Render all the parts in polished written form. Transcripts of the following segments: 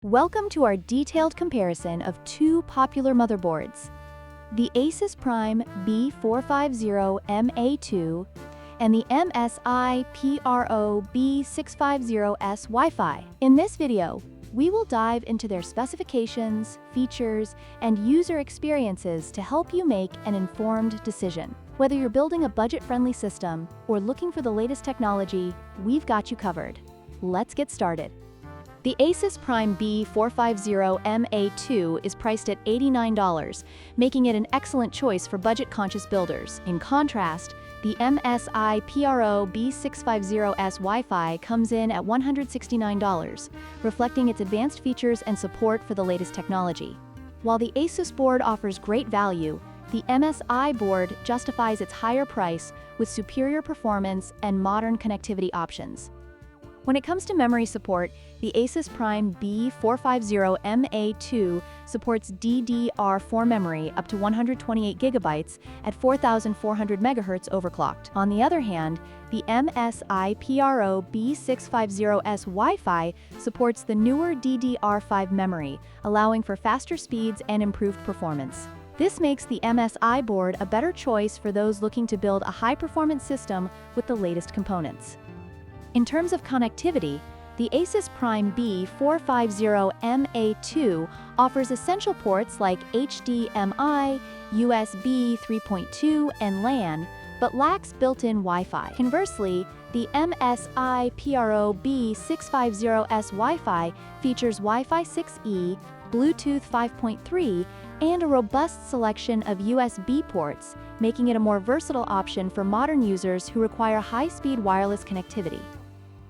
Welcome to our detailed comparison of two popular motherboards, the ASUS Prime B450MA2 and the MSI PRO B650S Wi-Fi. In this video, we will dive into their specifications, features, and user experiences to help you make an informed decision. Whether you're building a budget-friendly system or looking for the latest technology, we've got you covered. Let's get started. The ASUS Prime B450MA2 is priced at $89, making it an excellent choice for budget-conscious builders. In contrast, the MSI PRO B650S Wi-Fi comes in at $169, reflecting its advanced features and support for the latest technology. While the ASUS board offers great value, the MSI board justifies its higher price with superior performance and modern connectivity options. When it comes to memory support, the ASUS Prime B450MA2 supports DDR4 memory up to 128 GB at 4,400 MHz overclocked. On the other hand, the MSI PRO B650S Wi-Fi supports the newer DDR5 memory, allowing for faster speeds and improved performance. This makes the MSI board a better choice for those looking to build a high-performance system with the latest components. In terms of connectivity, the ASUS Prime B450MA2 offers essential ports like HDMI, USB 3.2, and LAN, but lacks built-in Wi-Fi. Conversely, the MSI PRO B650S Wi-Fi features Wi-Fi 6E, Bluetooth 5.3, and a robust selection of USB ports, making it a more versatile option for modern users who require high-speed wireless connectivity.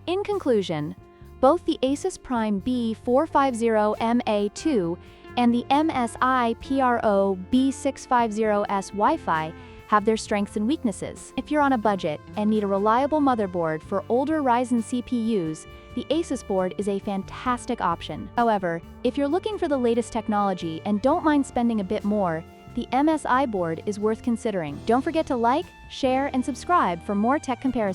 In conclusion, both the ASUS Prime B450MA2 and the MSI PRO B650S Wi-Fi have their strengths and weaknesses. If you're on a budget and need a reliable motherboard for older Ryzen CPUs, the ASUS board is a fantastic option. However, if you're looking for the latest technology and don't mind spending a bit more, the MSI board is worth considering. Don't forget to like, share, and subscribe for more tech comparisons.